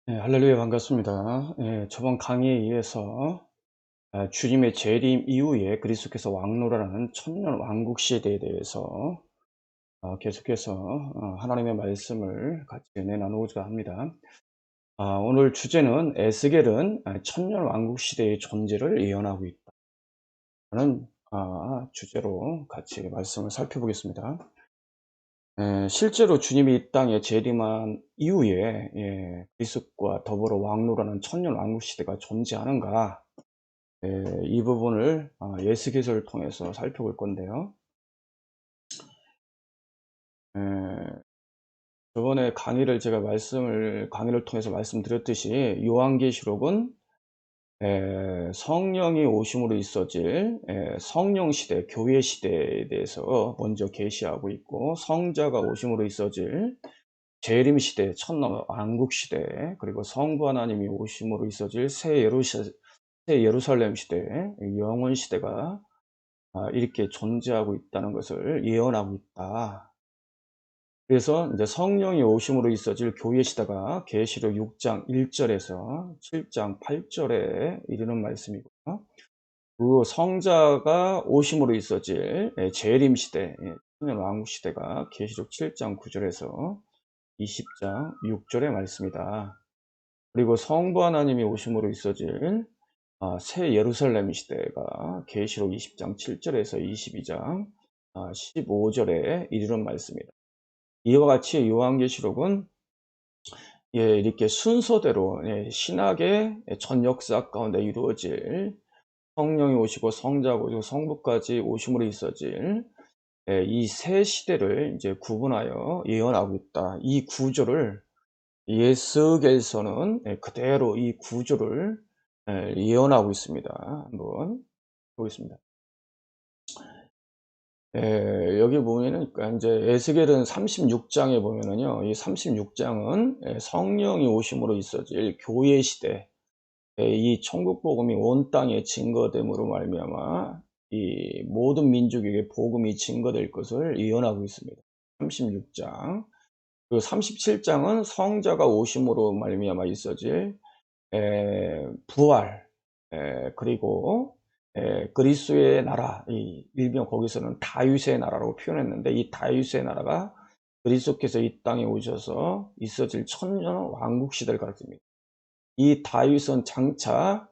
네, 할렐루야 반갑습니다. 저번 강의에 이어서 주님의 재림 이후에 그리스도께서 왕노라는 천년 왕국 시대에 대해서 계속해서 하나님의 말씀을 같이 은혜 나누고자 합니다. 오늘 주제는 에스겔은 천년 왕국 시대의 존재를 예언하고 있다는 주제로 같이 말씀을 살펴보겠습니다. 실제로 주님이 이 땅에 재림한 이후에 그리스도와 더불어 왕노라는 천년 왕국 시대가 존재하는가, 이 부분을 예수계서를 통해서 살펴볼 건데요. 에, 저번에 강의를 통해서 말씀드렸듯이 요한계시록은 성령이 오심으로 있어질 성령 시대, 교회 시대에 대해서 먼저 계시하고 있고, 성자가 오심으로 있어질 재림 시대, 천남 왕국 시대, 그리고 성부 하나님이 오심으로 있어질 새 예루살렘 시대, 영원 시대가 이렇게 존재하고 있다는 것을 예언하고 있다. 그래서 이제 성령이 오심으로 있어질 교회 시대가 계시록 6장 1절에서 7장 8절에 이르는 말씀이고요. 그 성자가 오심으로 있어질 재림 시대, 천년 왕국 시대가 계시록 7장 9절에서 20장 6절의 말씀이다. 그리고 성부 하나님이 오심으로 있어질 새 예루살렘 시대가 계시록 20장 7절에서 22장 15절에 이르는 말씀입니다. 이와 같이 요한계시록은 이렇게 순서대로 신학의 전 역사 가운데 이루어질 성령이 오시고 성자가 오시고 성부까지 오심으로 있어질 이 세 시대를 이제 구분하여 예언하고 있다. 이 구조를 예스겔서는 그대로 이 구조를 예언하고 있습니다. 한번 보겠습니다. 여기 보면은 그러니까 이제 에스겔은 36장에 보면은요. 이 36장은 성령이 오심으로 있어질 교회 시대, 이 천국 복음이 온 땅에 증거됨으로 말미암아 이 모든 민족에게 복음이 증거될 것을 예언하고 있습니다. 36장. 그리고 37장은 성자가 오심으로 말미암아 있어질 부활, 그리고 그리스도의 나라, 이 일명 거기서는 다윗의 나라라고 표현했는데, 이 다윗의 나라가 그리스도께서 이 땅에 오셔서 있어질 천년 왕국 시대를 가리킵니다. 이 다윗은 장차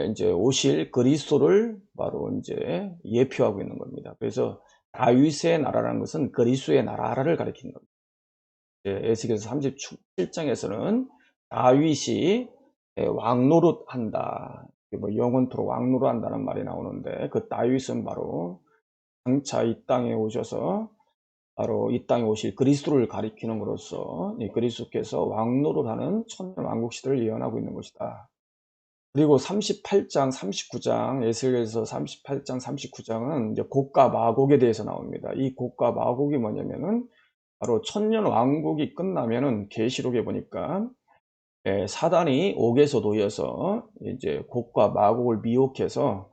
이제 오실 그리스도를 바로 이제 예표하고 있는 겁니다. 그래서 다윗의 나라라는 것은 그리스도의 나라를 가리키는 겁니다. 에스겔서 37장에서는 다윗이 왕노릇한다, 뭐 영원토록 왕노릇한다는 말이 나오는데, 그 다윗은 바로 장차 이 땅에 오셔서 바로 이 땅에 오실 그리스도를 가리키는으로써 이 그리스도께서 왕노릇하는 천년 왕국 시대를 예언하고 있는 것이다. 그리고 38장, 39장, 에스겔서 38장, 39장은 이제 곡과 마곡에 대해서 나옵니다. 이 곡과 마곡이 뭐냐면은 바로 천년 왕국이 끝나면은 계시록에 보니까 사단이 옥에서 놓여서 이제 곡과 마곡을 미혹해서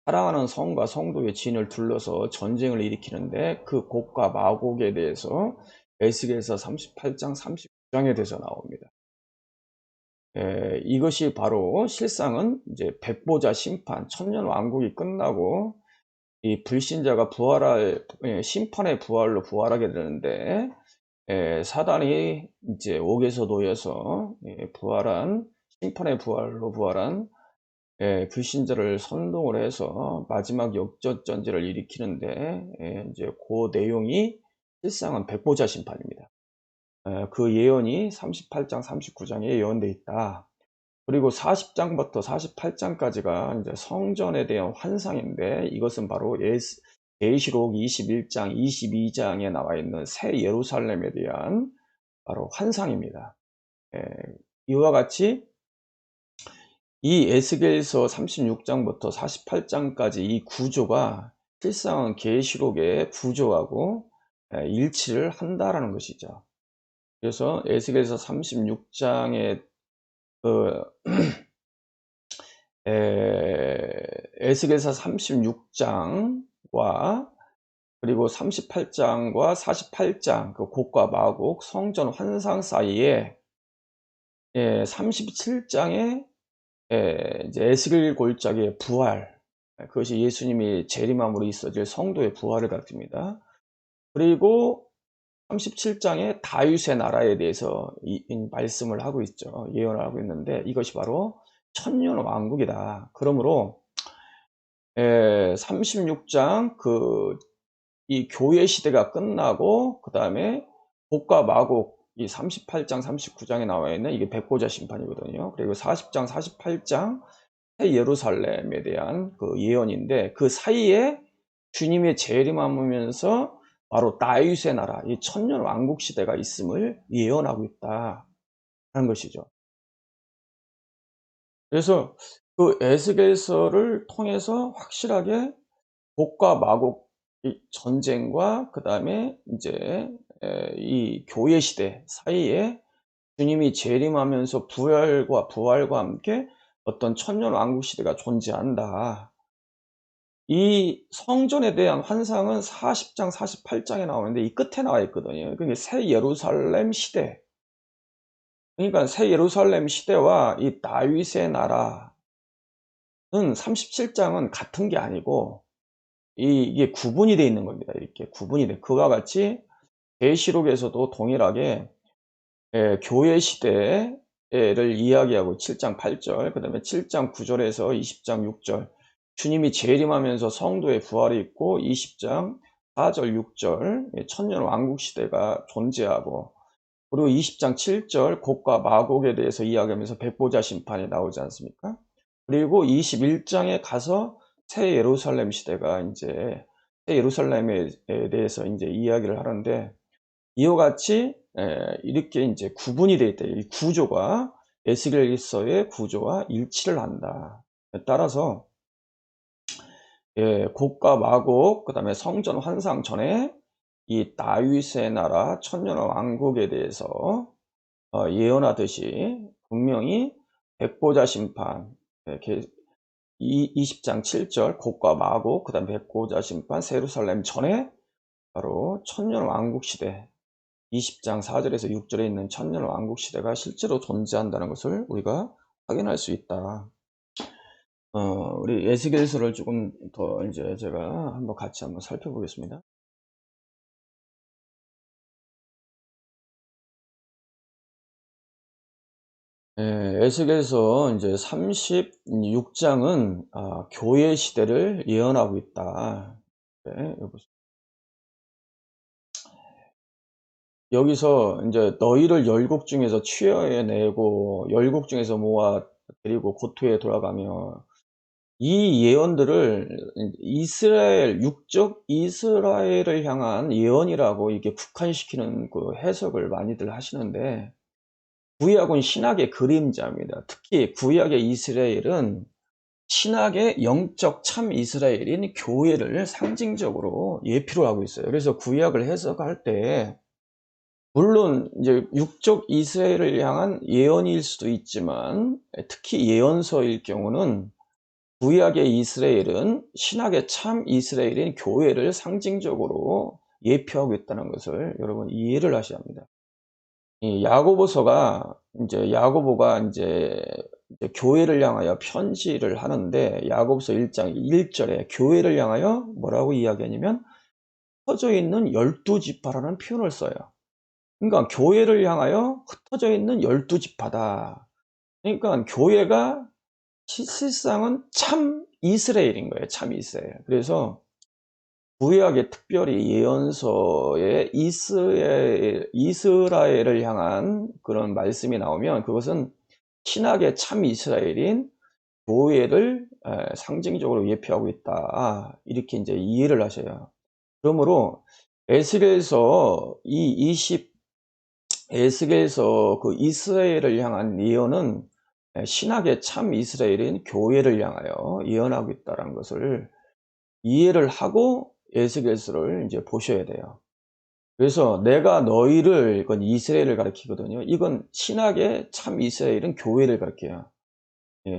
사랑하는 성과 성도의 진을 둘러서 전쟁을 일으키는데, 그 곡과 마곡에 대해서 에스겔서 38장, 39장에 대해서 나옵니다. 이것이 바로 실상은 이제 백보자 심판, 천년 왕국이 끝나고 이 불신자가 심판의 부활로 부활하게 되는데, 사단이 이제 옥에서 놓여서 심판의 부활로 부활한 불신자를 선동을 해서 마지막 역전전쟁을 일으키는데, 이제 그 내용이 실상은 백보자 심판입니다. 그 예언이 38장, 39장에 예언되어 있다. 그리고 40장부터 48장까지가 이제 성전에 대한 환상인데, 이것은 바로 계시록 21장, 22장에 나와 있는 새 예루살렘에 대한 바로 환상입니다. 이와 같이 이 에스겔서 36장부터 48장까지 이 구조가 실상은 계시록의 구조하고 일치를 한다라는 것이죠. 그래서 에스겔서 36장의 그 에스겔서 36장과 그리고 38장과 48장, 그 곡과 마곡 성전 환상 사이에 예, 37장에 이제 에스겔 골짜기의 부활, 그것이 예수님이 재림함으로 있어질 성도의 부활을 가리킵니다. 그리고 37장에 다윗의 나라에 대해서 이 말씀을 하고 있죠. 예언을 하고 있는데 이것이 바로 천년 왕국이다. 그러므로 36장 이 교회 시대가 끝나고 그다음에 복과 마곡, 이 38장 39장에 나와 있는 이게 백보자 심판이거든요. 그리고 40장 48장 새 예루살렘에 대한 그 예언인데, 그 사이에 주님의 재림하면서 바로 다윗의 나라, 이 천년 왕국 시대가 있음을 예언하고 있다는 것이죠. 그래서 그 에스겔서를 통해서 확실하게 복과 마곡, 이 전쟁과 그다음에 이제 이 교회 시대 사이에 주님이 재림하면서 부활과 함께 어떤 천년 왕국 시대가 존재한다. 이 성전에 대한 환상은 40장 48장에 나오는데 이 끝에 나와 있거든요. 그게 새 예루살렘 시대, 그러니까 새 예루살렘 시대와 이 다윗의 나라는 37장은 같은 게 아니고 이게 구분이 되어 있는 겁니다. 이렇게 구분이 돼. 그와 같이 계시록에서도 동일하게 교회 시대를 이야기하고 7장 8절, 그다음에 7장 9절에서 20장 6절 주님이 재림하면서 성도의 부활이 있고, 20장 4절 6절 천년 왕국 시대가 존재하고, 그리고 20장 7절 곡과 마곡에 대해서 이야기하면서 백보자 심판이 나오지 않습니까? 그리고 21장에 가서 새 예루살렘 시대가 이제 새 예루살렘에 대해서 이제 이야기를 하는데, 이와 같이 이렇게 이제 구분이 되어 있다. 이 구조가 에스겔서의 구조와 일치를 한다. 따라서 곡과 마곡, 그다음에 성전 환상 전에 이 다윗의 나라 천년 왕국에 대해서 예언하듯이 분명히 백보자 심판, 20장 7절 곡과 마곡, 그다음 백보자 심판, 예루살렘 전에 바로 천년 왕국 시대, 20장 4절에서 6절에 있는 천년 왕국 시대가 실제로 존재한다는 것을 우리가 확인할 수 있다. 우리 에스겔서를 조금 더 이제 제가 같이 한번 살펴보겠습니다. 에스겔서 이제 36장은 교회 시대를 예언하고 있다. 네, 여기서 이제 너희를 열국 중에서 취하여내고 열국 중에서 모아 데리고 고토에 돌아가며, 이 예언들을 이스라엘, 육적 이스라엘을 향한 예언이라고 이게 국한시키는 그 해석을 많이들 하시는데, 구약은 신약의 그림자입니다. 특히 구약의 이스라엘은 신약의 영적 참 이스라엘인 교회를 상징적으로 예표로 하고 있어요. 그래서 구약을 해석할 때 물론 이제 육적 이스라엘을 향한 예언일 수도 있지만, 특히 예언서일 경우는 구약의 이스라엘은 신약의 참 이스라엘인 교회를 상징적으로 예표하고 있다는 것을 여러분 이해를 하셔야 합니다. 이 야고보서가 이제 야고보가 이제 교회를 향하여 편지를 하는데, 야고보서 1장 1절에 교회를 향하여 뭐라고 이야기하냐면 흩어져 있는 12지파라는 표현을 써요. 그러니까 교회를 향하여 흩어져 있는 12지파다. 그러니까 교회가 실상은 참 이스라엘인 거예요. 참 이스라엘. 그래서 구약의 특별히 예언서에 이스라엘을 향한 그런 말씀이 나오면 그것은 신약의 참 이스라엘인 교회를 상징적으로 예표하고 있다. 이렇게 이제 이해를 하셔요. 그러므로 에스겔서 에스겔서 그 이스라엘을 향한 예언은 신약의 참 이스라엘인 교회를 향하여 예언하고 있다는 것을 이해를 하고 에스겔서를 이제 보셔야 돼요. 그래서 내가 너희를, 이건 이스라엘을 가리키거든요. 이건 신약의 참 이스라엘은 교회를 가리켜요.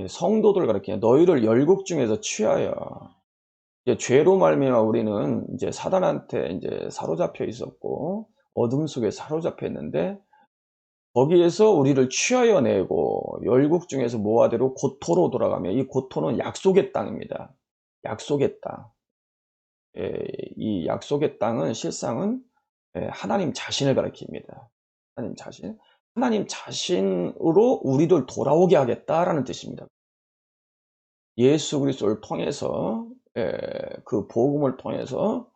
성도들을 가리켜요. 너희를 열국 중에서 취하여, 이제 죄로 말미암아 우리는 이제 사단한테 이제 사로잡혀 있었고 어둠 속에 사로잡혀 있는데, 거기에서 우리를 취하여 내고 열국 중에서 모아대로 고토로 돌아가며, 이 고토는 약속의 땅입니다. 약속의 땅. 예, 이 약속의 땅은 실상은 하나님 자신을 가리킵니다. 하나님 자신. 하나님 자신으로 우리를 돌아오게 하겠다라는 뜻입니다. 예수 그리스도를 통해서, 그 복음을 통해서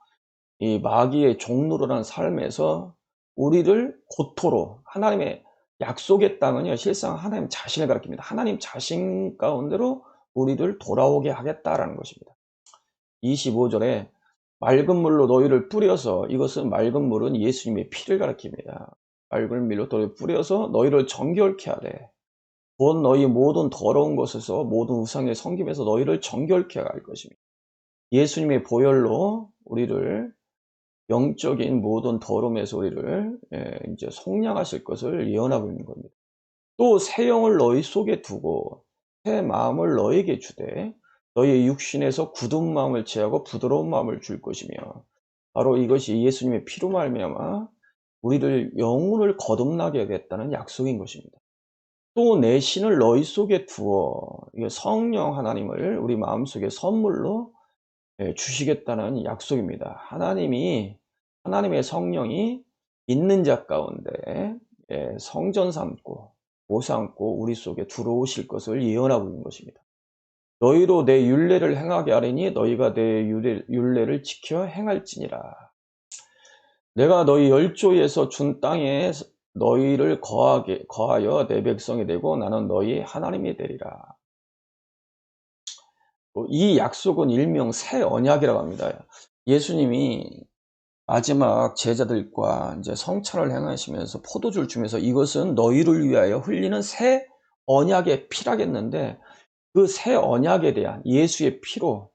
이 마귀의 종노릇한 삶에서 우리를 고토로, 하나님의 약속의 땅은요, 실상 하나님 자신을 가리킵니다. 하나님 자신 가운데로 우리를 돌아오게 하겠다라는 것입니다. 25절에 맑은 물로 너희를 뿌려서, 이것은 맑은 물은 예수님의 피를 가리킵니다. 맑은 물로 너희를 뿌려서 너희를 정결케 하되, 곧 너희 모든 더러운 것에서, 모든 우상의 섬김에서 너희를 정결케 할 것입니다. 예수님의 보혈로 우리를 영적인 모든 더러움에서 우리를 이제 속량하실 것을 예언하고 있는 겁니다. 또 새 영을 너희 속에 두고 새 마음을 너에게 주되 너희의 육신에서 굳은 마음을 제하고 부드러운 마음을 줄 것이며, 바로 이것이 예수님의 피로 말미암아 우리를 영혼을 거듭나게 하겠다는 약속인 것입니다. 또 내 신을 너희 속에 두어, 이게 성령 하나님을 우리 마음속에 선물로 주시겠다는 약속입니다. 하나님의 성령이 있는 자 가운데 성전 삼고 모 삼고 우리 속에 들어오실 것을 예언하고 있는 것입니다. 너희로 내 율례를 행하게 하리니 너희가 내 율례를 지켜 행할지니라. 내가 너희 열조에서 준 땅에 너희를 거하여 내 백성이 되고 나는 너희 하나님이 되리라. 이 약속은 일명 새 언약이라고 합니다. 예수님이 마지막 제자들과 이제 성찬을 행하시면서 포도주를 주면서 이것은 너희를 위하여 흘리는 새 언약의 피라겠는데, 그 새 언약에 대한 예수의 피로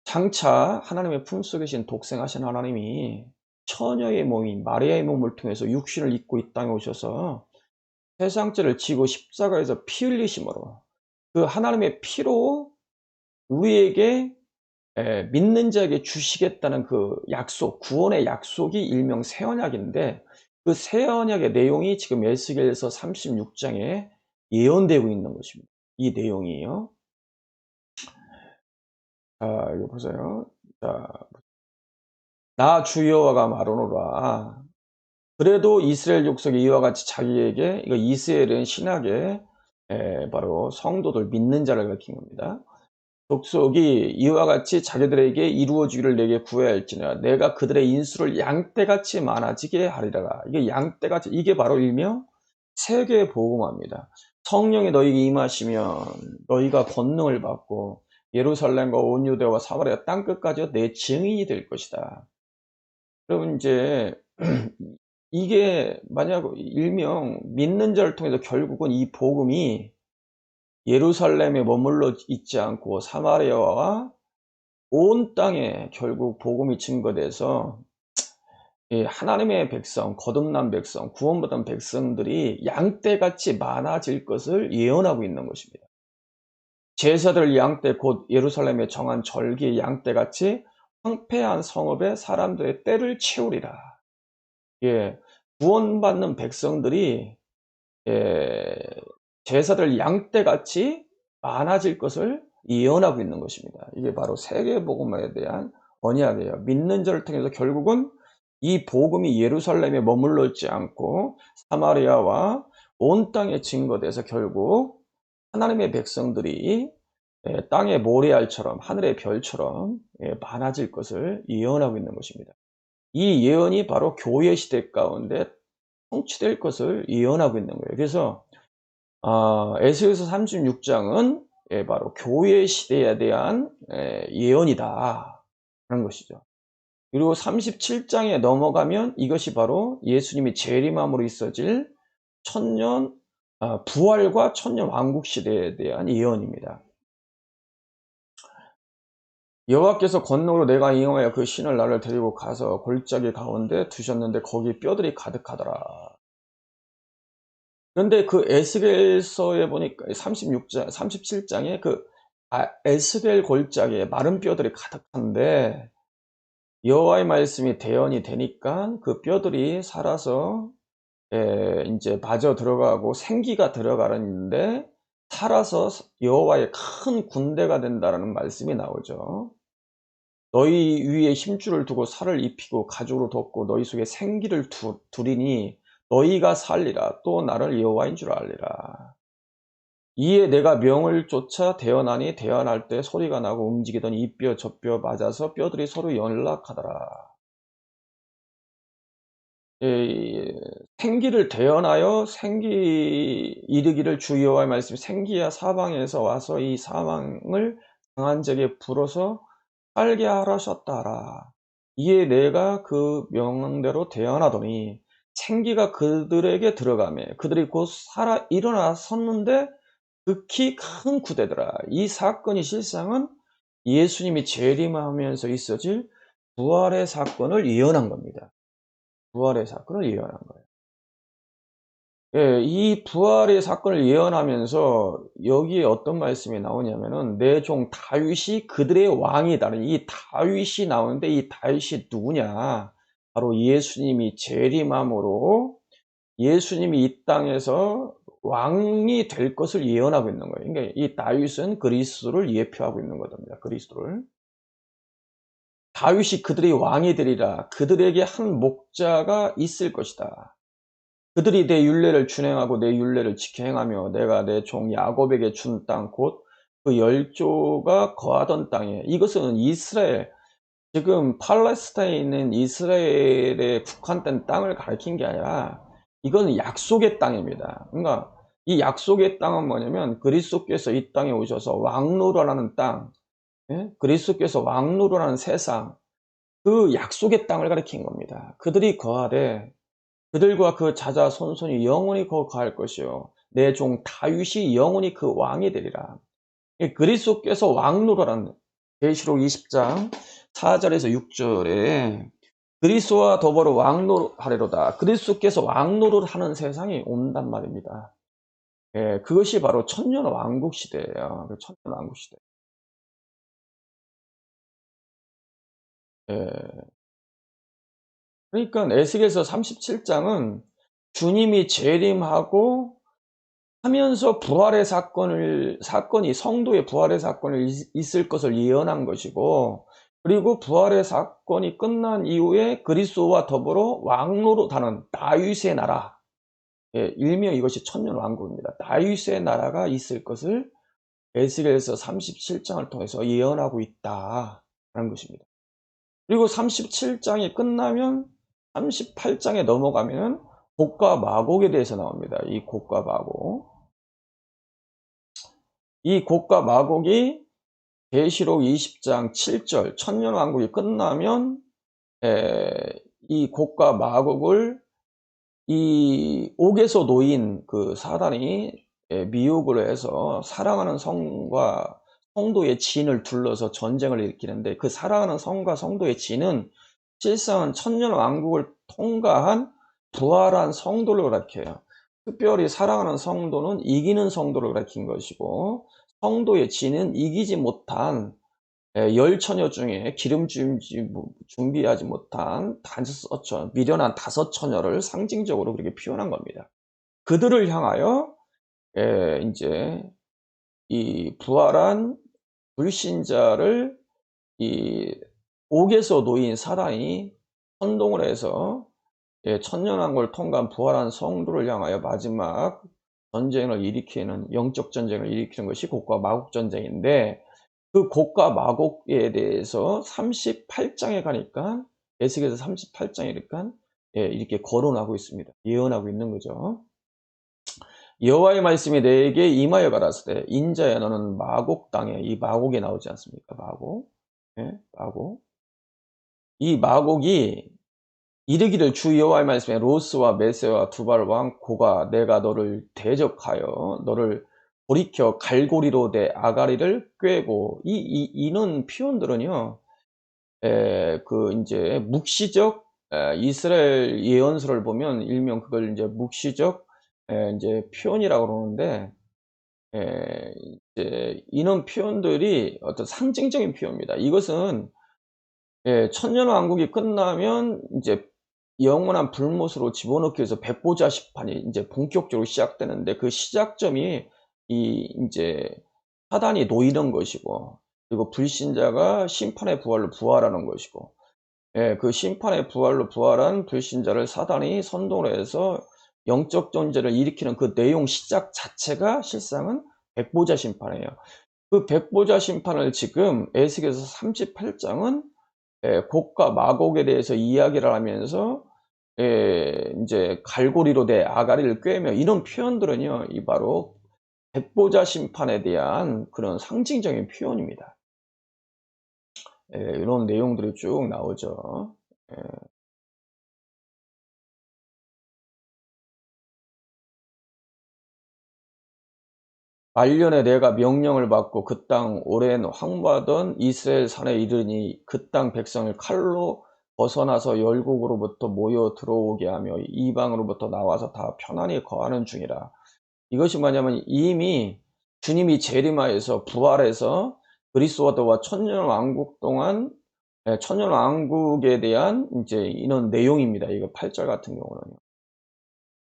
장차 하나님의 품속에 계신 독생하신 하나님이 처녀의 몸인 마리아의 몸을 통해서 육신을 입고 이 땅에 오셔서 세상죄를 지고 십자가에서 피 흘리심으로 그 하나님의 피로 우리에게 믿는 자에게 주시겠다는 그 약속, 구원의 약속이 일명 새 언약인데, 그 새 언약의 내용이 지금 에스겔서 36장에 예언되고 있는 것입니다. 이 내용이요. 자, 여기 보세요. 자, 나 주 여호와가 말하노라. 그래도 이스라엘 족속이 이와 같이 자기에게, 이거 이스라엘은 신학의 바로 성도들 믿는 자를 가리킨 겁니다. 족속이 이와 같이 자기들에게 이루어지기를 내게 구해야 할지니라. 내가 그들의 인수를 양떼같이 많아지게 하리라. 이게 양떼같이, 이게 바로 일명 세계 복음화입니다. 성령이 너희에게 임하시면 너희가 권능을 받고 예루살렘과 온 유대와 사마리아 땅끝까지 내 증인이 될 것이다. 여러분, 이제 이게 만약 일명 믿는 자를 통해서 결국은 이 복음이 예루살렘에 머물러 있지 않고 사마리아와 온 땅에 결국 복음이 증거돼서 하나님의 백성, 거듭난 백성, 구원받은 백성들이 양떼같이 많아질 것을 예언하고 있는 것입니다. 제사들 양떼, 곧 예루살렘에 정한 절기의 양떼같이 황폐한 성읍에 사람들의 때를 채우리라. 예, 구원받는 백성들이 제사들 양떼같이 많아질 것을 예언하고 있는 것입니다. 이게 바로 세계복음에 대한 언약이에요. 믿는 자를 통해서 결국은 이 복음이 예루살렘에 머물러 있지 않고 사마리아와 온 땅에 증거돼서 결국 하나님의 백성들이 땅의 모래알처럼 하늘의 별처럼 많아질 것을 예언하고 있는 것입니다. 이 예언이 바로 교회 시대 가운데 성취될 것을 예언하고 있는 거예요. 그래서 에스겔서 36장은 바로 교회 시대에 대한 예언이다 하는 것이죠. 그리고 37장에 넘어가면 이것이 바로 예수님이 재림함으로 있어질 천년 부활과 천년 왕국 시대에 대한 예언입니다. 여호와께서 권능으로 내가 인하여 그 신을 나를 데리고 가서 골짜기 가운데 두셨는데 거기 뼈들이 가득하더라. 그런데 그 에스겔서에 보니까 37장에 그 에스겔 골짜기에 마른 뼈들이 가득한데 여호와의 말씀이 대언이 되니까 그 뼈들이 살아서 인제 마저 들어가고 생기가 들어가는데 살아서 여호와의 큰 군대가 된다라는 말씀이 나오죠. "너희 위에 힘줄을 두고 살을 입히고 가죽으로 덮고 너희 속에 생기를 두리니 너희가 살리라. 또 나를 여호와인 줄 알리라. 이에 내가 명을 쫓아 대언하니 대언할 때 소리가 나고 움직이더니 이 뼈 저 뼈 맞아서 뼈들이 서로 연락하더라." 이 생기를 대언하여 생기 이르기를 주 여호와의 말씀이 "생기야 사방에서 와서 이 사망을 강한 적에 불어서 살게 하라셨다 하라. 이에 내가 그 명령대로 대언하더니 생기가 그들에게 들어가매 그들이 곧 살아 일어나 섰는데 극히 큰 구대더라." 이 사건이 실상은 예수님이 재림하면서 있어질 부활의 사건을 예언한 겁니다. 부활의 사건을 예언한 거예요. 예. 이 부활의 사건을 예언하면서 여기에 어떤 말씀이 나오냐면은 "내 종 다윗이 그들의 왕이다." 이 다윗이 나오는데 이 다윗이 누구냐? 바로 예수님이 재림함으로 예수님이 이 땅에서 왕이 될 것을 예언하고 있는 거예요. 그러니까 이 다윗은 그리스도를 예표하고 있는 겁니다. 그리스도를. "다윗이 그들의 왕이 되리라. 그들에게 한 목자가 있을 것이다. 그들이 내 율례를 준행하고 내 율례를 지켜 행하며 내가 내 종 야곱에게 준 땅 곧 그 열조가 거하던 땅에." 이것은 이스라엘, 지금 팔레스타인에 있는 이스라엘에 국한된 땅을 가리킨 게 아니라 이건 약속의 땅입니다. 그러니까 이 약속의 땅은 뭐냐면 그리스도께서 이 땅에 오셔서 왕노릇하는 땅, 예? 그리스도께서 왕노릇하는 세상, 그 약속의 땅을 가리킨 겁니다. 그들이 거하되 그들과 그 자자손손이 영원히 거할 것이요 내 종 다윗이 영원히 그 왕이 되리라. 이 그리스도께서 왕노릇하는, 계시록 20장 4절에서 6절에 그리스도와 더불어 왕노릇하리로다. 그리스도께서 왕노릇하는 세상이 온단 말입니다. 예, 그것이 바로 천년 왕국 시대예요. 그 천년 왕국 시대. 예. 그러니까 에스겔서 37장은 주님이 재림하고 하면서 부활의 사건이 성도의 부활의 사건을 있을 것을 예언한 것이고, 그리고 부활의 사건이 끝난 이후에 그리스도와 더불어 왕노릇하는 다윗의 나라, 예, 일명 이것이 천년 왕국입니다. 다윗의 나라가 있을 것을 에스겔서 37장을 통해서 예언하고 있다라는 것입니다. 그리고 37장이 끝나면 38장에 넘어가면은 곡과 마곡에 대해서 나옵니다. 이 곡과 마곡. 이 곡과 마곡이 계시록 20장 7절 천년 왕국이 끝나면 이 곡과 마곡을 이 옥에서 놓인 그 사단이 미혹을 해서 사랑하는 성과 성도의 진을 둘러서 전쟁을 일으키는데, 그 사랑하는 성과 성도의 진은 실상은 천년 왕국을 통과한 부활한 성도를 가리켜요. 특별히 사랑하는 성도는 이기는 성도를 가리킨 것이고, 성도의 진은 이기지 못한 열 처녀 중에 기름 준비하지 못한 미련한 다섯 처녀를 상징적으로 그렇게 표현한 겁니다. 그들을 향하여 인제 이 부활한 불신자를 이 옥에서 놓인 사단이 선동을 해서 천년왕국을 통과한 부활한 성도를 향하여 마지막 전쟁을 일으키는, 영적 전쟁을 일으키는 것이 곡과 마곡 전쟁인데, 그 곡과 마곡에 대해서 38장에 가니까, 에스겔서 38장이니까 이렇게 거론하고 있습니다. 예언하고 있는 거죠. 여호와의 말씀이 내게 임하여 가라사대 인자야 너는 마곡 땅에, 이 마곡이 나오지 않습니까? 마곡. 예, 마곡. 이 마곡이 이르기를 주 여호와의 말씀에 로스와 메세와 두발 왕 고가 내가 너를 대적하여 너를 돌이켜 갈고리로 내 아가리를 꿰고, 이는 표현들은요 그 인제 묵시적 이스라엘 예언서를 보면 일명 그걸 인제 묵시적 인제 표현이라고 그러는데, 이제 이런 표현들이 어떤 상징적인 표현입니다. 이것은 천년 왕국이 끝나면 인제 영원한 불못으로 집어넣기 위해서 백보자 심판이 인제 본격적으로 시작되는데 그 시작점이 이 인제 사단이 놓이는 것이고, 그리고 불신자가 심판의 부활로 부활하는 것이고, 예, 그 심판의 부활로 부활한 불신자를 사단이 선동을 해서 영적 존재를 일으키는 그 내용 시작 자체가 실상은 백보자 심판이에요. 그 백보자 심판을 지금 에스겔서 38 장은 예, 곡과 마곡에 대해서 이야기를 하면서 예, 인제 갈고리로 내 아가리를 꿰며 이런 표현들은요, 이 바로 백보자 심판에 대한 그런 상징적인 표현입니다. 예, 이런 내용들이 쭉 나오죠. 예. 말년에 내가 명령을 받고 그 땅 오랜 황무하던 이스라엘 산에 이르니 그 땅 백성을 칼로 벗어나서 열국으로부터 모여 들어오게 하며 이방으로부터 나와서 다 편안히 거하는 중이라. 이것이 뭐냐면 이미 주님이 재림하여서 부활해서 그리스도와 천년 왕국 동안, 예, 천년 왕국에 대한 이제 이런 내용입니다. 이거 8절 같은 경우는요.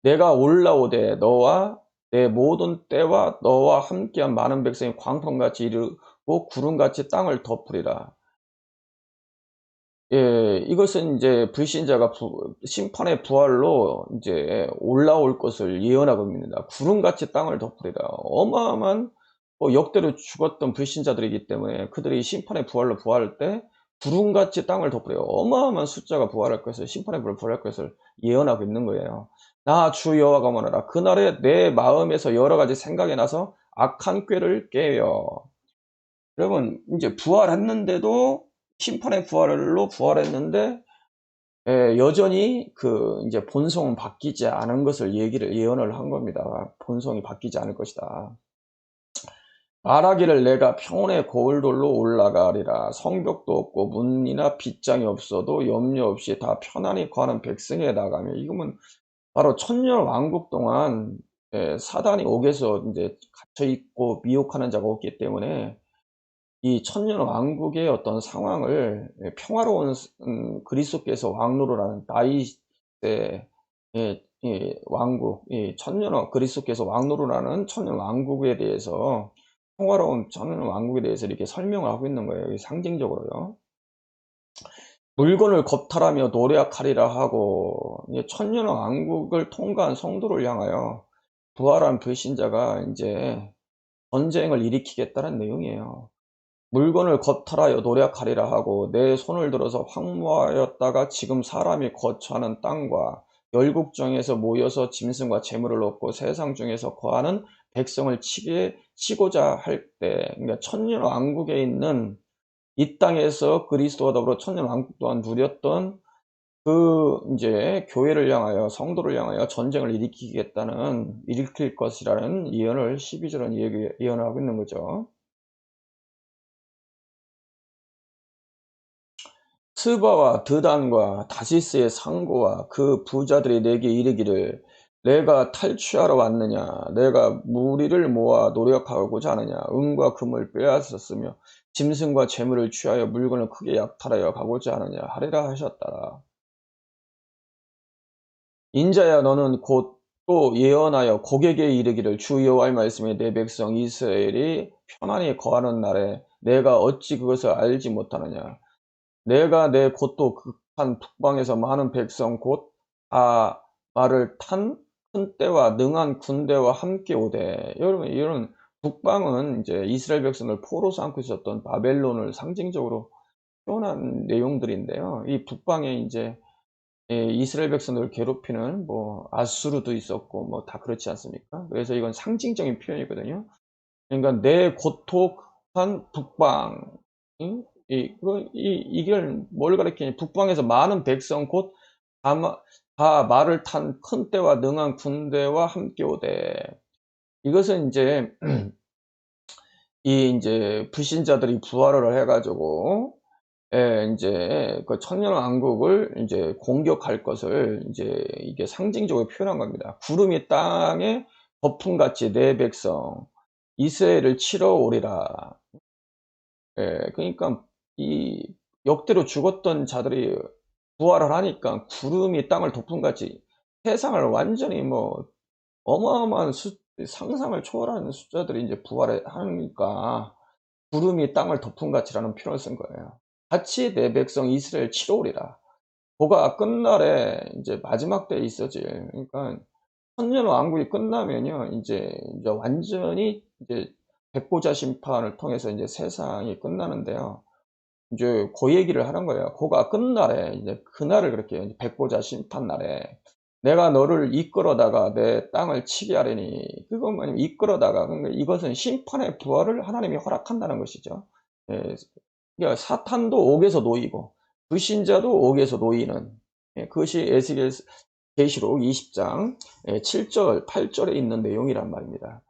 내가 올라오되 너와 내 모든 때와 너와 함께한 많은 백성이 광풍같이 이르고 구름같이 땅을 덮으리라. 예, 이것은 이제 불신자가 심판의 부활로 이제 올라올 것을 예언하고 있습니다. 구름같이 땅을 덮으리라. 어마어마한 역대로 죽었던 불신자들이기 때문에 그들이 심판의 부활로 부활할 때 구름같이 땅을 덮으리라. 어마어마한 숫자가 부활할 것을, 심판의 부활로 부활할 것을 예언하고 있는 거예요. 나 주 여호와가 말하라. 그날에 내 마음에서 여러 가지 생각이 나서 악한 꾀를 깨요. 여러분, 이제 부활했는데도 심판의 부활로 부활했는데 여전히 그 이제 본성은 바뀌지 않은 것을 예언을 한 겁니다. 본성이 바뀌지 않을 것이다. 말하기를 내가 평온의 고울돌로 올라가리라. 성벽도 없고 문이나 빗장이 없어도 염려 없이 다 편안히 거하는 백성에 나가며, 이거면 바로 천년 왕국 동안 사단이 옥에서 이제 갇혀 있고 미혹하는 자가 없기 때문에 이 천년 왕국의 어떤 상황을, 평화로운 그리스도께서 왕노를 하는 다윗의 왕국, 천년 그리스도께서 왕노를 하는 천년 왕국에 대해서, 평화로운 천년 왕국에 대해서 이렇게 설명을 하고 있는 거예요, 상징적으로요. 물건을 겁탈하며 노력하리라 하고, 천년 왕국을 통과한 성도를 향하여 부활한 불신자가 이제 전쟁을 일으키겠다는 내용이에요. 물건을 겁탈하여 노력하리라 하고 내 손을 들어서 황무하였다가 지금 사람이 거처하는 땅과 열국정에서 모여서 짐승과 재물을 얻고 세상 중에서 거하는 백성을 치고자 할 때, 그러니까 천년 왕국에 있는 이 땅에서 그리스도와 더불어 천년 왕국 또한 누렸던 그 이제 교회를 향하여, 성도를 향하여 전쟁을 일으킬 것이라는 예언을 12절은 예언을 하고 있는 거죠. 스바와 드단과 다시스의 상고와 그 부자들이 내게 이르기를 내가 탈취하러 왔느냐, 내가 무리를 모아 노력하고자 하느냐, 은과 금을 빼앗았으며 짐승과 재물을 취하여 물건을 크게 약탈하여 가고자 하느냐 하리라 하셨더라. 인자야, 너는 곧 또 예언하여 고객에 이르기를 주 여호와의 말씀에 내 백성 이스라엘이 편안히 거하는 날에 내가 어찌 그것을 알지 못하느냐. 내가 내 곧도 극한 북방에서 많은 백성 곧 다 말을 탄 큰 때와 능한 군대와 함께 오되. 여러분, 이런 북방은 이제 이스라엘 백성을 포로 삼고 있었던 바벨론을 상징적으로 표현한 내용들인데요. 이 북방에 이제 이스라엘 백성들을 괴롭히는 뭐 아수르도 있었고 뭐 다 그렇지 않습니까? 그래서 이건 상징적인 표현이거든요. 그러니까 내 고독한 북방, 응? 이걸 뭘 가리키냐? 북방에서 많은 백성 곧 다 말을 탄 큰 떼와 능한 군대와 함께 오되. 이것은 이제 이 이제 불신자들이 부활을 해가지고 인제 그 천년 왕국을 인제 공격할 것을 인제 이게 상징적으로 표현한 겁니다. 구름이 땅에 거품같이 내 백성 이스라엘을 치러 오리라. 그러니까 이 역대로 죽었던 자들이 부활을 하니까 구름이 땅을 덮음같이 세상을 완전히 뭐 어마어마한 상상을 초월하는 숫자들이 이제 부활을 하니까 구름이 땅을 덮음같이라는 표현을 쓴 거예요. 같이 내 백성 이스라엘 치러오리라. 그가 끝날에 이제 마지막 때에 있어질, 그러니까 천년 왕국이 끝나면요 이제 완전히 이제 백보자 심판을 통해서 이제 세상이 끝나는데요. 이제 그 얘기를 하는 거예요. 그가 끝날에 이제 그날을 그렇게 이제 백보자 심판 날에 내가 너를 이끌어다가 내 땅을 치게 하리니, 그것만 이끌어다가, 그러니까 이것은 심판의 부활을 하나님이 허락한다는 것이죠. 예. 그러니까 사탄도 옥에서 놓이고 불신자도 옥에서 놓이는, 그것이 에스겔 계시록 20장 7절 8절에 있는 내용이란 말입니다.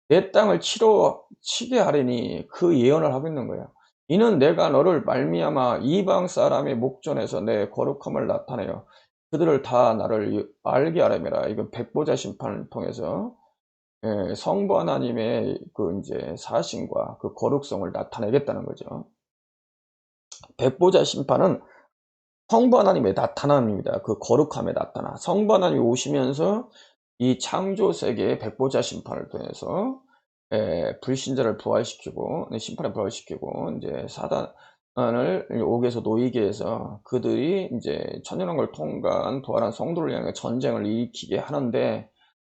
내 땅을 치게 하리니 그 예언을 하고 있는 거예요. 이는 내가 너를 말미암아 이방 사람의 목전에서 내 거룩함을 나타내어 그들을 다 나를 알게 하려니라. 이건 백보자 심판을 통해서 성부 하나님의 그 이제 사신과 그 거룩성을 나타내겠다는 거죠. 백보자 심판은 성부 하나님의 나타남입니다. 그 거룩함에 나타나. 성부 하나님이 오시면서 이 창조 세계의 백보자 심판을 통해서 불신자를 부활시키고, 심판에 부활시키고, 이제 사단을 옥에서 놓이게 해서 그들이 이제 천년왕국을 통과한 부활한 성도를 향해 전쟁을 일으키게 하는데,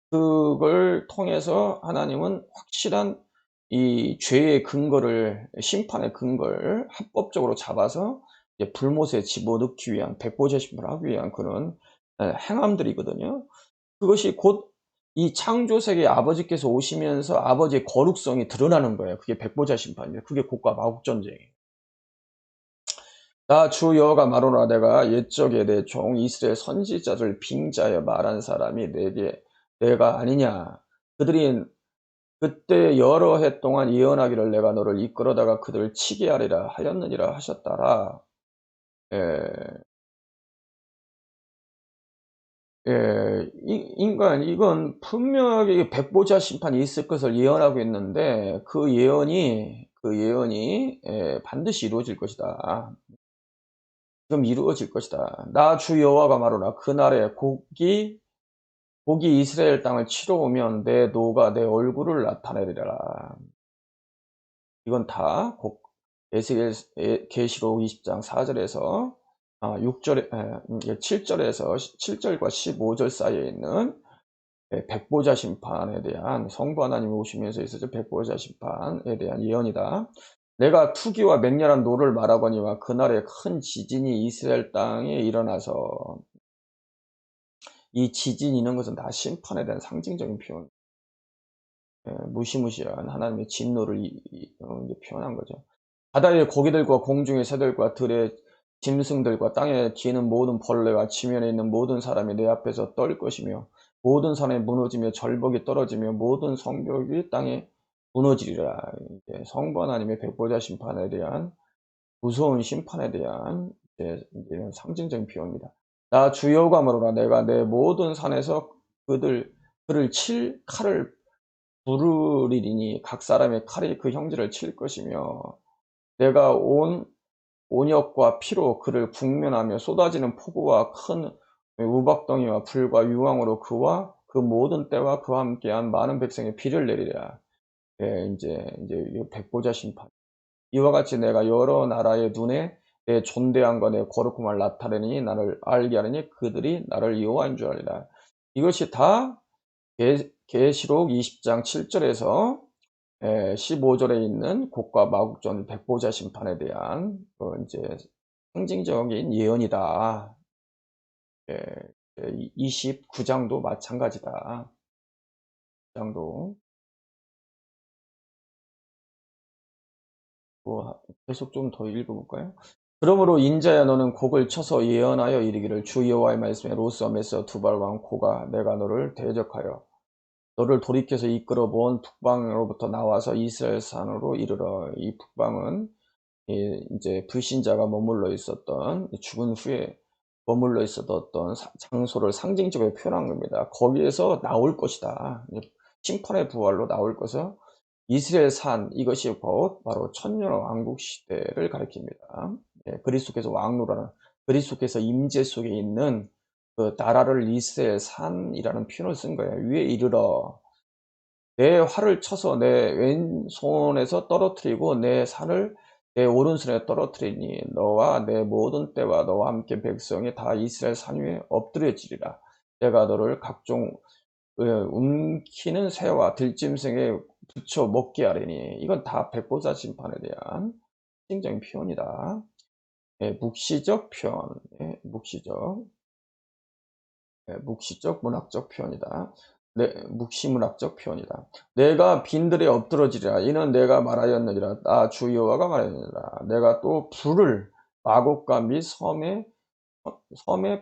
그걸 통해서 하나님은 확실한 이 죄의 근거를, 심판의 근거를 합법적으로 잡아서 이제 불못에 집어넣기 위한, 백보자 심판을 하기 위한 그런 행함들이거든요. 그것이 곧 이 창조 세계의 아버지께서 오시면서 아버지의 거룩성이 드러나는 거예요. 그게 백보자 심판이에요. 그게 곡과 마국 전쟁이에요. 나 주 여호와가 말하노라. 내가 옛적에 내 종 이스라엘 선지자를 빙자하여 말한 사람이 내가 아니냐. 그들이 그때 여러 해 동안 예언하기를 내가 너를 이끌어다가 그들을 치게 하리라 하였느니라 하셨더라. 예. 이건 분명하게 백보자 심판이 있을 것을 예언하고 있는데, 그 예언이 반드시 이루어질 것이다. 지금 이루어질 것이다. 나 주 여호와가 말하노라. 그날에 곡이 이스라엘 땅을 치러 오면 내 노가 내 얼굴을 나타내리라. 이건 다 에스겔 계시록 20장 4절에서 6절에 7절에서 7절과 15절 사이에 있는 백보자 심판에 대한, 성부 하나님이 오시면서 있어질 백보자 심판에 대한 예언이다. 내가 투기와 맹렬한 노를 말하거니와 그날에 큰 지진이 이스라엘 땅에 일어나서, 이 지진이 있는 것은 다 심판에 대한 상징적인 표현, 무시무시한 하나님의 진노를 이제 표현한 거죠. 바다의 고기들과 공중의 새들과 들의 짐승들과 땅에 기는 모든 벌레와 지면에 있는 모든 사람이 내 앞에서 떨 것이며, 모든 산에 무너지며 절벽이 떨어지며 모든 성벽이 땅에 무너지리라. 이제 성부 하나님의 백보자 심판에 대한, 무서운 심판에 대한 이런 상징적인 표현입니다. 나 주 여호와가 말하노라. 내가 내 모든 산에서 그를 칠 칼을 부르리니 각 사람의 칼이 그 형제를 칠 것이며, 내가 온 온역과 피로 그를 국면하며 쏟아지는 폭우와 큰 우박덩이와 불과 유황으로 그와 그 모든 때와 그와 함께한 많은 백성의 비를 내리랴. 이제 이 백보자 심판. 이와 같이 내가 여러 나라의 눈에 내 존대함과 내 거룩함을 나타내니 나를 알게 하리니 그들이 나를 여호와인 줄 알리라. 이것이 다 계시록 20장 7절에서 15절에 있는 곡과 마국전 백보자 심판에 대한 이제 상징적인 예언이다. 예, 29장도 마찬가지다. 장도 뭐 계속 좀 더 읽어볼까요? 그러므로 인자야 너는 곡을 쳐서 예언하여 이르기를 주 여호와의 말씀에 로스암에서 두발 왕 고가 내가 너를 대적하여 너를 돌이켜서 이끌어 모은 북방으로부터 나와서 이스라엘 산으로 이르러. 이 북방은 이제 불신자가 머물러 있었던, 죽은 후에 머물러 있었던 장소를 상징적으로 표현한 겁니다. 거기에서 나올 것이다. 심판의 부활로 나올 것은 이스라엘 산, 이것이 바로 천년 왕국 시대를 가리킵니다. 그리스도께서 왕노라는 그리스도께서 임재 속에 있는 그 나라를 이스라엘 산이라는 표현을 쓴 거예요. 위에 이르러 내 활을 쳐서 내 왼손에서 떨어뜨리고 내 산을 내 오른손에 떨어뜨리니 너와 내 모든 때와 너와 함께 백성이 다 이스라엘 산 위에 엎드려지리라. 내가 너를 각종 움키는 새와 들짐승에 붙여 먹게 하리니. 이건 다 백보자 심판에 대한 특징적인 표현이다. 예, 묵시적 표현, 예, 묵시적 문학적 표현이다. 묵시문학적 표현이다. 내가 빈들에 엎드러지리라. 이는 내가 말하였느니라. 나 주 여호와가 말하였느니라. 내가 또 불을 마곡과 및 섬에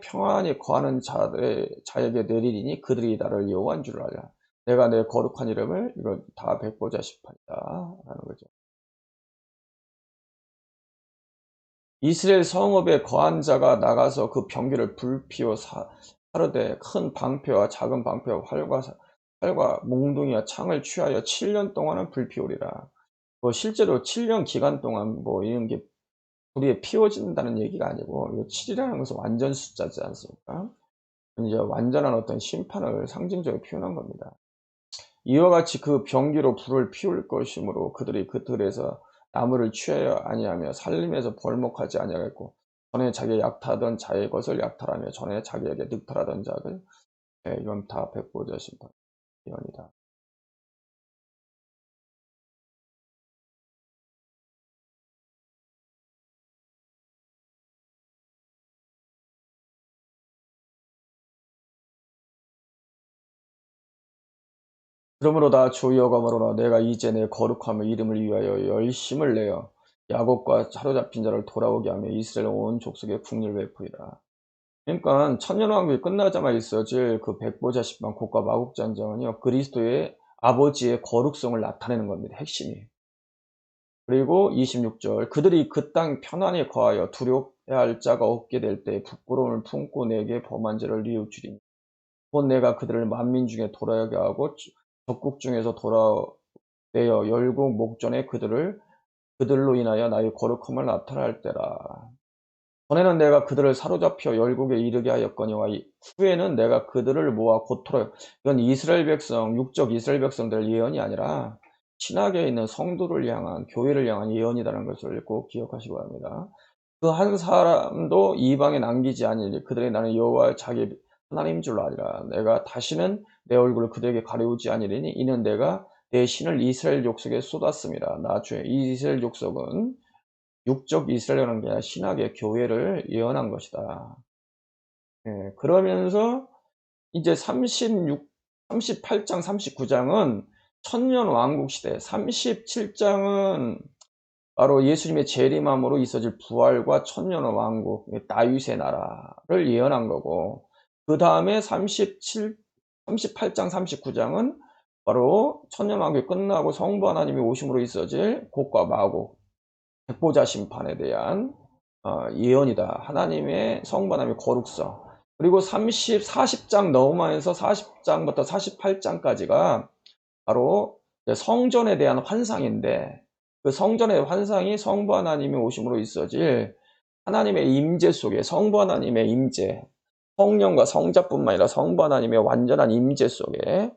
평안히 거하는 자에게 내리리니 그들이 나를 여호와인 줄 알라. 내가 내 거룩한 이름을, 이거 다 백보자 심판이다 라는 거죠. 이스라엘 성읍에 거한 자가 나가서 그 병기를 불피워 사르되 큰 방패와 작은 방패와 활과 몽둥이와 창을 취하여 7년 동안은 불피우리라. 뭐 실제로 7년 기간 동안 뭐 이런 게 불이 피워진다는 얘기가 아니고, 이 7이라는 것은 완전 숫자지 않습니까? 이제 완전한 어떤 심판을 상징적으로 표현한 겁니다. 이와 같이 그 병기로 불을 피울 것이므로 그들이 그 들에서 나무를 취하여 아니하며 살림에서 벌목하지 아니하겠고 전에 자기가 약탈하던 자의 것을 약탈하며 전에 자기에게 늑탈하던 자들, 이건 다 백보자 심판 예언이다. 그러므로 다 주 여호와께로라 내가 이제 내 거룩함의 이름을 위하여 열심을 내어 야곱과 사로잡힌 자를 돌아오게 하며 이스라엘 온 족속에 국리를 베푸리라. 그러니까 천년왕국이 끝나자마자 있어질 그 백보자 심판 곡과 마국 전쟁은요, 그리스도의 아버지의 거룩성을 나타내는 겁니다. 핵심이. 그리고 26절 그들이 그 땅 편안히 거하여 두려워할 자가 없게 될 때 부끄러움을 품고 내게 범한 죄를 뉘우치리니 곧 내가 그들을 만민 중에 돌아오게 하고 적국 중에서 돌아내어 열국 목전에 그들로 인하여 나의 거룩함을 나타낼 때라. 전에는 내가 그들을 사로잡혀 열국에 이르게 하였거니와 후에는 내가 그들을 모아 고토로. 이건 이스라엘 백성, 육적 이스라엘 백성들 예언이 아니라 신학에 있는 성도를 향한, 교회를 향한 예언이라는 것을 꼭 기억하시기 바랍니다. 그 한 사람도 이방에 남기지 아니니 그들이 나는 여호와 자기 하나님인 줄 아니라. 내가 다시는 내 얼굴을 그들에게 가리우지 아니리니 이는 내가 내 신을 이스라엘 족속에 쏟았습니다. 나중에 이 이스라엘 족속은 육적 이스라엘이라는 게 아니라 신학의 교회를 예언한 것이다. 예, 그러면서 이제 38장, 39장은 천년 왕국 시대, 37장은 바로 예수님의 재림함으로 있어질 부활과 천년 왕국, 다윗의 나라를 예언한 거고, 그 다음에 38장, 39장은 바로 천년 왕국이 끝나고 성부 하나님이 오심으로 있어질 곡과 마곡, 백보자 심판에 대한 예언이다. 하나님의 성부 하나님의 거룩성. 그리고 40장 넘어가면서 40장부터 48장까지가 바로 성전에 대한 환상인데, 그 성전의 환상이 성부 하나님이 오심으로 있어질 하나님의 임재 속에, 성부 하나님의 임재, 성령과 성자뿐만 아니라 성부 하나님의 완전한 임재 속에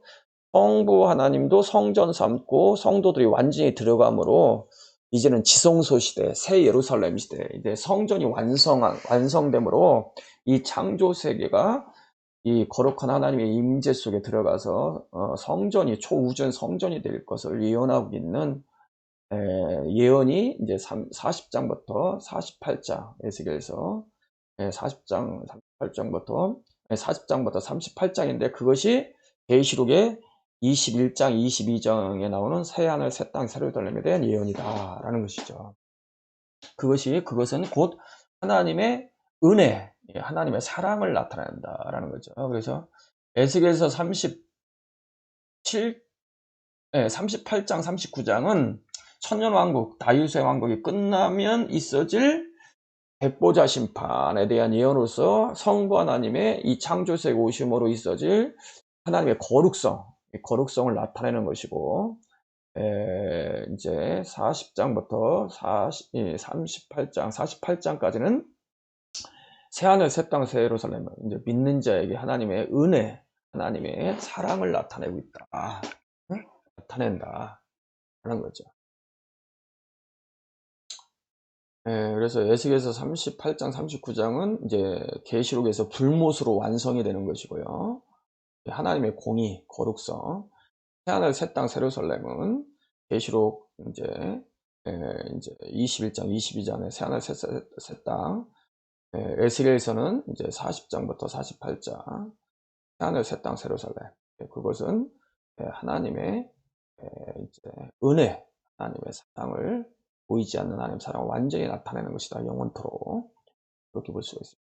성부 하나님도 성전 삼고 성도들이 완전히 들어감으로 이제는 지성소 시대, 새 예루살렘 시대, 이제 성전이 완성됨으로 이 창조 세계가 이 거룩한 하나님의 임재 속에 들어가서 성전이, 초우주의 성전이 될 것을 예언하고 있는 예언이 이제 40장부터 48장, 에스겔서 40장, 38장부터 40장부터 38장인데, 그것이 계시록의 21장, 22장에 나오는 새하늘, 새 땅, 새로 달림에 대한 예언이다라는 것이죠. 그것은 곧 하나님의 은혜, 하나님의 사랑을 나타낸다라는 거죠. 그래서 에스겔서 38장, 39장은 천년왕국, 다윗의 왕국이 끝나면 있어질 백보자 심판에 대한 예언으로서 성부 하나님의 이 창조세계 오심으로 있어질 하나님의 거룩성을 나타내는 것이고, 이제 40장부터 38장, 48장까지는 새하늘 새 땅 새 예루살렘은 이제 믿는 자에게 하나님의 은혜, 하나님의 사랑을 나타내고 있다. 응? 나타낸다. 하는 거죠. 그래서 에스겔서 38장, 39장은 이제 계시록에서 불못으로 완성이 되는 것이고요. 하나님의 공의, 거룩성, 새하늘 새 땅 새 예루살렘은 계시록 이제 21장, 22장에 새하늘 새 땅, 에스겔서는 이제 40장부터 48장, 새하늘 새 땅 새 예루살렘. 그것은 하나님의 이제 은혜, 하나님의 사랑을 보이지 않는 하나님의 사랑을 완전히 나타내는 것이다. 영원토록 그렇게 볼 수가 있습니다.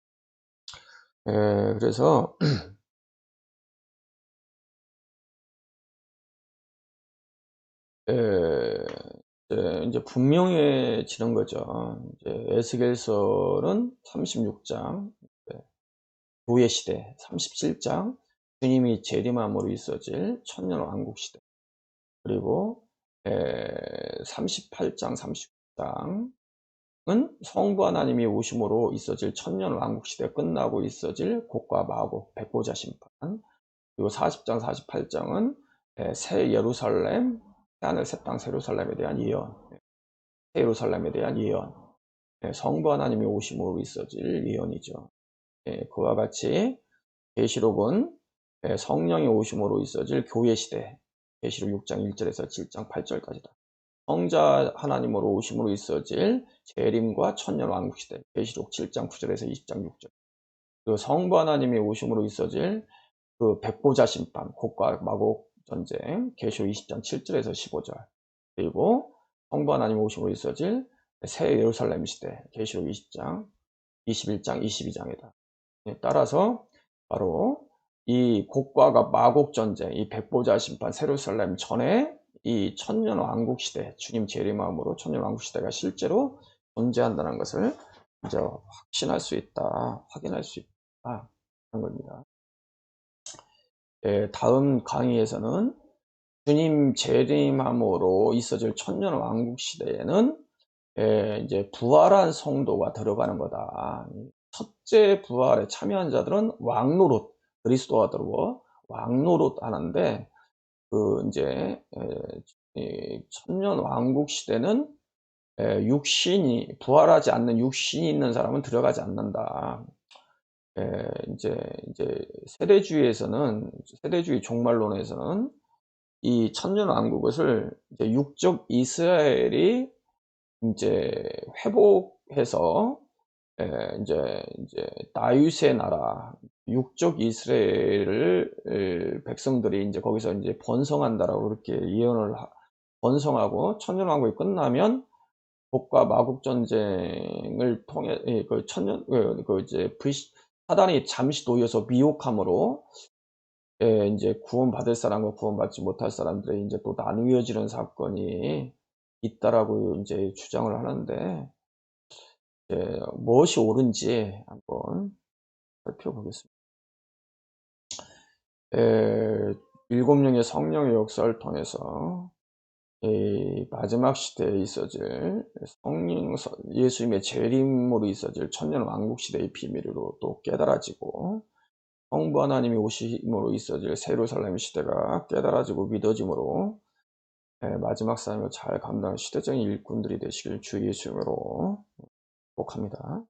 그래서 이제 분명해지는 거죠. 이제 에스겔서는 36장 교회 시대, 37장 주님이 재림함으로 있어질 천년 왕국 시대, 그리고 38장, 39장은 성부 하나님이 오심으로 있어질 천년 왕국 시대 끝나고 있어질 곡과 마곡 백보자 심판, 그리고 40장, 48장은 새 예루살렘, 새하늘 새 땅 새 예루살렘에 대한 예언, 새 예루살렘에 대한 예언, 성부 하나님이 오심으로 있어질 예언이죠. 그와 같이 계시록은 성령이 오심으로 있어질 교회 시대, 계시록 6장 1절에서 7장 8절까지다. 성자 하나님으로 오심으로 있어질 재림과 천년 왕국 시대, 계시록 7장 9절에서 20장 6절. 그 성부 하나님이 오심으로 있어질 그 백보자 심판, 곡과 마곡 전쟁, 계시록 20장 7절에서 15절. 그리고 성부 하나님 오심으로 있어질 새 예루살렘 시대, 계시록 20장, 21장, 22장이다. 따라서 바로 이 곡과 마곡 전쟁, 이 백보자 심판, 새 예루살렘 전에 이 천년 왕국 시대, 주님 재림함으로 천년 왕국 시대가 실제로 존재한다는 것을 이제 확신할 수 있다, 확인할 수 있다 하는 겁니다. 다음 강의에서는 주님 재림함으로 있어질 천년 왕국 시대에는 이제 부활한 성도가 들어가는 거다. 첫째 부활에 참여한 자들은 왕노릇, 그리스도와 더불어 왕노릇 하는데, 그 이제 천년 왕국 시대는 육신이 부활하지 않는 육신이 있는 사람은 들어가지 않는다. 이제 세대주의 종말론에서는 이 천년 왕국을 이제 육적 이스라엘이 이제 회복해서 이제 다윗의 나라, 육적 이스라엘을 백성들이 이제 거기서 이제 번성한다라고 그렇게 예언을 번성하고 천년 왕국이 끝나면 곡과 마곡 전쟁을 통해 그 천년 이제 사단이 잠시 놓여서 미혹함으로 이제 구원받을 사람과 구원받지 못할 사람들의 이제 또 나누어지는 사건이 있다라고 이제 주장을 하는데, 무엇이 옳은지 한번 살펴보겠습니다. 7명의 성령의 역사를 통해서 이 마지막 시대에 있어질 예수님의 재림으로 있어질 천년 왕국 시대의 비밀으로 또 깨달아지고, 성부 하나님이 오심으로 있어질 새 예루살렘 시대가 깨달아지고 믿어짐으로 마지막 삶을 잘 감당하는 시대적인 일꾼들이 되시길 주 예수 이름으로 축복합니다.